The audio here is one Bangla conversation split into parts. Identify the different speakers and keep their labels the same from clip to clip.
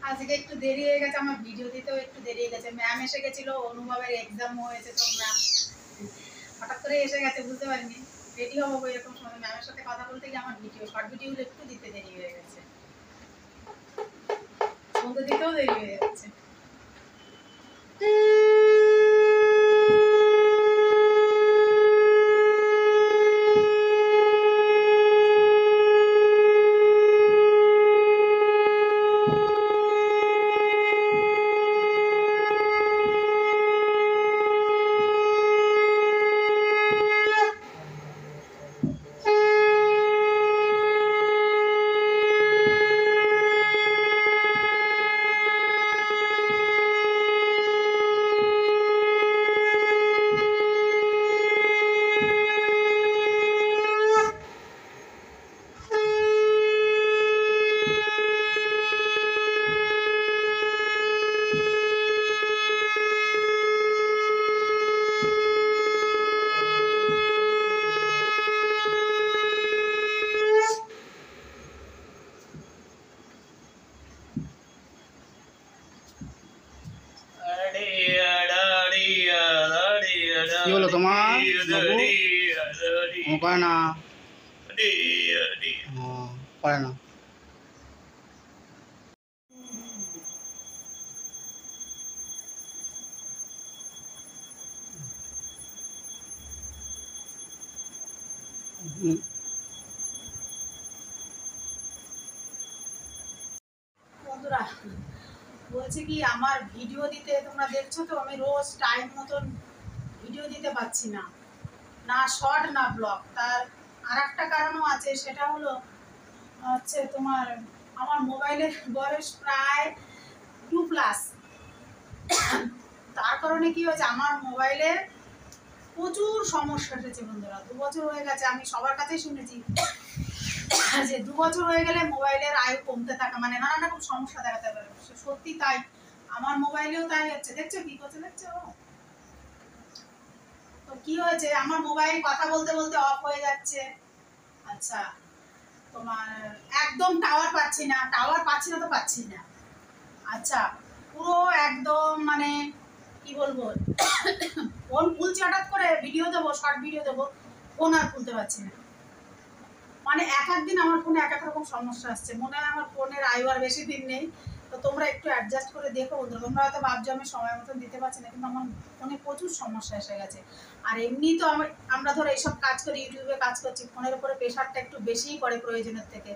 Speaker 1: আজকে একটু দেরি হয়ে গেছে, আমার ভিডিও দিতেও একটু দেরি হয়ে গেছে। ম্যাম এসে গেছিল, অনুভবের এক্সাম হয়েছে, তো ম্যাম হঠাৎ করে এসে গেছে, বুঝতে পারিনি। রেডি হবো এরকম সময় ম্যামের সাথে কথা বলতে গিয়ে আমার ভিডিও শর্ট ভিডিওগুলো একটু দিতে দেরি হয়ে গেছে, সন্ধ্যে দিতেও দেরি হয়ে যাচ্ছে।
Speaker 2: কি হলো তোমার করে না করে না
Speaker 1: বন্ধুরা বলছি কি, আমার ভিডিও দিতে তোমরা দেখছো তো, আমি রোজ টাইম মতন ভিডিও দিতে পারছি না, না শর্ট না ব্লগ। তার আর একটা কারণও আছে, সেটা হলো হচ্ছে তোমার আমার মোবাইলের বয়স প্রায় 2+। তার কারণে কি হয়েছে, আমার মোবাইলে প্রচুর সমস্যা এসেছে বন্ধুরা। 2 বছর হয়ে গেছে, আমি সবার কাছেই শুনেছি যে 2 বছর হয়ে গেলে মোবাইলের আয়ু কমতে থাকে, মানে নানান রকম সমস্যা দেখাতে পারে। সত্যি তাই, আমার মোবাইলেও তাই হচ্ছে। দেখছো কি করছে, দেখছো? তো কি হয়েছে, আমার মোবাইল কথা বলতে বলতে অফ হয়ে যাচ্ছে। আচ্ছা, তোমার একদম টাওয়ার পাচ্ছি না তো পাচ্ছি না। আচ্ছা, পুরো একদম মানে কি বলবো, ফোন খুলছি হঠাৎ করে, ভিডিও দেবো, শর্ট ভিডিও দেবো, ফোন আর খুলতে পারছি না। মানে এক একদিন আমার ফোনে এক এক রকম সমস্যা আসছে। মনে হয় আমার ফোনের আয়ু আর বেশি দিন নেই। তো তোমরা একটু অ্যাডজাস্ট করে দেখো বন্ধুরা। তোমরা হয়তো ভাবছো আমি সময় মতন দিতে পারছি না, কিন্তু আমার ফোনে প্রচুর সমস্যা এসে গেছে। আর এমনি তো আমরা ধরো এইসব কাজ করি, ইউটিউবে কাজ করছি, ফোনের উপরে প্রেশারটা একটু বেশিই পড়ে প্রয়োজনের থেকে।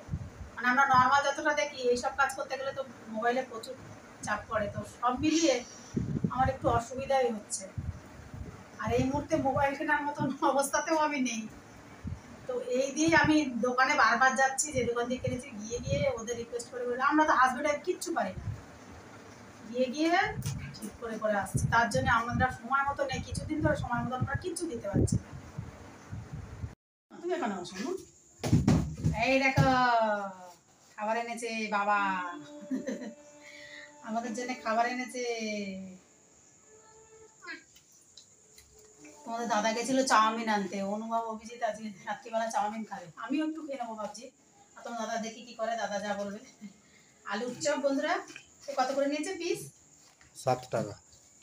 Speaker 1: মানে আমরা নর্মাল যতটা দেখি, এইসব কাজ করতে গেলে তো মোবাইলে প্রচুর চাপ পড়ে। তো সব মিলিয়ে আমার একটু অসুবিধাই হচ্ছে। আর এই মুহূর্তে মোবাইল কেনার মতন অবস্থাতেও আমি নেই। তো এই দিয়ে আমি দোকানে বারবার যাচ্ছি, যে দোকান দিয়ে কিনেছি, গিয়ে ওদের রিকোয়েস্ট করে বলে, আমরা তো হাজবেন্ড কিচ্ছু পারি না, গিয়ে ঠিক করে আসছি। তার জন্য আমরা সময় মতো নেই, কিছুদিন ধরে সময় মতো আমরা কিচ্ছু দিতে পারছি না। তুমি এখানে শোনো, এই দেখো খাবার এনেছে বাবা, আমাদের জন্য খাবার এনেছে। তোমাদের দাদা গেছিল চাউমিন আনতে, অনুভব অভিজিৎ আজকে রাত্রিবেলা চাউমিন খাবে, আমিও একটু খেয়ে নেবো ভাবছি। আর তোমার দাদা দেখি কি করে, দাদা যা বলবে। আলুর চপ বন্ধুরা কত করে নিয়েছে পিস?
Speaker 2: 7 টাকা।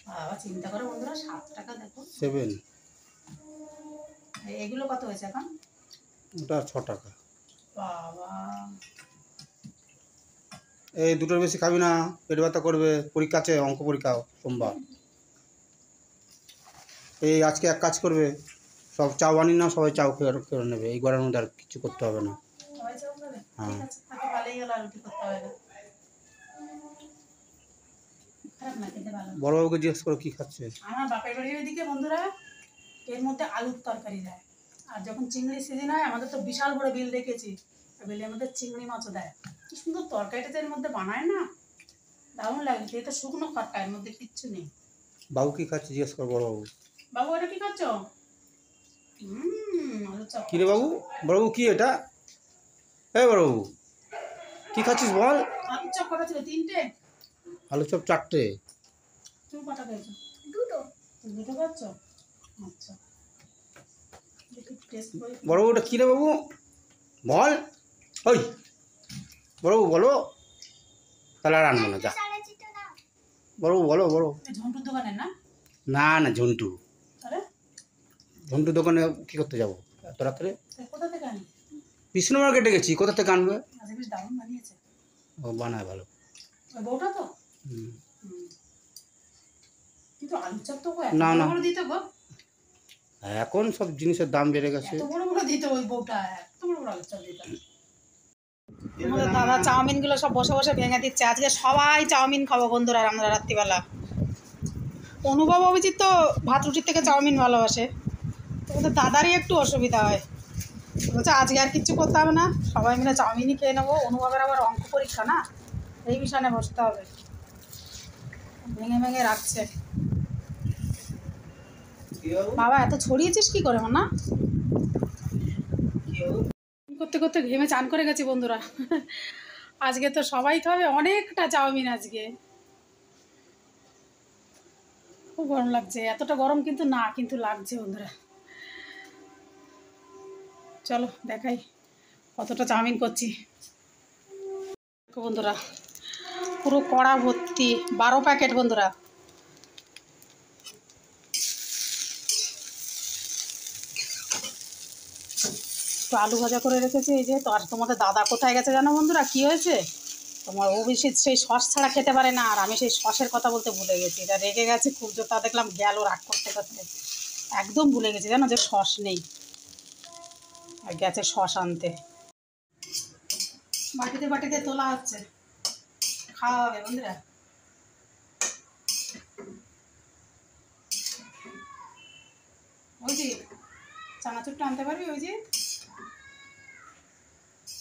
Speaker 1: বাবা চিন্তা করো বন্ধুরা, 7 টাকা। দেখো
Speaker 2: 7।
Speaker 1: এগুলো কত হয়েছে এখন?
Speaker 2: ওটা 6 টাকা।
Speaker 1: বাবা
Speaker 2: এই দুটোর বেশি খাবি না, পেট ব্যথা করবে। পরীক্ষা আছে, অঙ্ক পরীক্ষা সোমবার। এই আজকে এক কাজ করবে, সব চাও বানি না, সবাই চাও খেয়ে নেবে। এই ঘরের মধ্যে আর কিছু করতে হবে না। হ্যাঁ, বড়বাবুকে জিজ্ঞেস করো কি খাচ্ছে।
Speaker 1: আমার বাপের বাড়ির ওইদিকে বন্ধুরা এর মধ্যে আলুর তরকারি দেয়, আর যখন চিংড়ি সিজন হয়, আমাদের তো বিশাল বড় বিল দেখেছি, বিলের মধ্যে চিংড়ি মাছও দেয়। কি সুন্দর তরকারিটা এর মধ্যে বানায় না, দারুণ লাগে। এটা শুকনো খটকা, এর মধ্যে কিচ্ছু নেই।
Speaker 2: বাবু কি খাচ্ছে জিজ্ঞেস করো বড়বাবু।
Speaker 1: বাবু এটা কি খাচ্ছ? আলু চপ।
Speaker 2: কি রে বাবু, বড়বাবু কি এটা? এই বড়বাবু কি খাচ্ছিস বল?
Speaker 1: আলু চপ কটা ছিল? 3টে।
Speaker 2: আলু চপ 4টে।
Speaker 1: তুমি কটা খেয়েছো? 2টো। 2টো খাচ্ছ? আচ্ছা,
Speaker 2: বড়বাবু ওটা কী রে বাবু বল। ওই বড়বাবু বলো। তাহলে আর আনবো না, যা। বলো বলো বলো।
Speaker 1: ঝন্টুর দোকানের না?
Speaker 2: না না, ঝন্টু।
Speaker 1: আরে
Speaker 2: ঝন্টু দোকানে কি করতে যাবো এত রাত্রে?
Speaker 1: কোথা থেকে আনি?
Speaker 2: বিষ্ণু মার্কেটে গেছি, কোথা থেকে আনবে?
Speaker 1: আচ্ছা, বেশ দারুণ বানিয়েছে।
Speaker 2: ও বানায় ভালো।
Speaker 1: ওই বউটা তো?
Speaker 2: হুম।
Speaker 1: কিন্তু আলুর চপ তো
Speaker 2: না, না।
Speaker 1: এত বড় দিত গো।
Speaker 2: এখন সব জিনিসের দাম বেড়ে গেছে।
Speaker 1: এত বড় বড় দিত ওই বউটা, এত বড় বড় আলুর চপ দিত। আমাদের দাদা চাউমিনগুলো সব বসে বসে ভেঙে দিচ্ছে। আজকে সবাই চাউমিন খাবো বন্ধুরা আমরা রাত্রিবেলা। অনুভব অভিজিৎ তো ভাত রুটির থেকে চাউমিন ভালোবাসে, তো ওদের দাদারই একটু অসুবিধা হয়। বলছে আজকে আর কিচ্ছু করতে হবে না, সবাই মিলে চাউমিনই খেয়ে নেবো। অনুভবের আবার অঙ্ক পরীক্ষা না, এই বিষয়ে বসতে হবে। ভেঙে ভেঙে রাখছে। বাবা এত ছড়িয়েছিস কি করে না? করতে করতে ঘেমে চান করে গেছি বন্ধুরা। আজকে তো সবাই খাবে অনেকটা চাউমিন আজকে। খুব গরম লাগছে, এতটা গরম কিন্তু না, কিন্তু লাগছে বন্ধুরা। চলো দেখাই কতটা চাউমিন করছি বন্ধুরা। পুরো কড়া ভর্তি 12 প্যাকেট বন্ধুরা। তো আলু ভাজা করে রেখেছি এই যে। তো আর তোমাদের দাদা কোথায় গেছে জানো বন্ধুরা? কি হয়েছে, তোমার অভিষেক সেই সস ছাড়া খেতে পারে না, আর আমি সেই সসের কথা বলতে ভুলে গেছি। এটা রেগে গেছে খুব জোর, তা দেখলাম গেল রাগ করতে করতে। একদম ভুলে গেছি জানো যে সস নেই, আর গেছে সস আনতে। বাটিতে বাটিতে তোলা হচ্ছে, খাওয়া হবে বন্ধুরা। ওই যে চানাচুরটা আনতে পারবি? ওই যে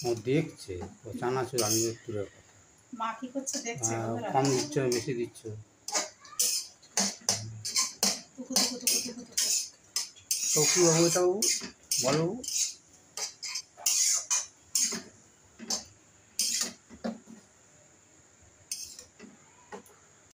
Speaker 2: ও দেখছে, ও চানাচুর আমি একটু
Speaker 1: মা কি করছে দেখছে বন্ধুরা।
Speaker 2: কম দিচ্ছ বেশি দিচ্ছ।
Speaker 1: টুকু টুকু টুকু টুকু টুকু।
Speaker 2: তো কী বাবু, এটা বাবু বলো।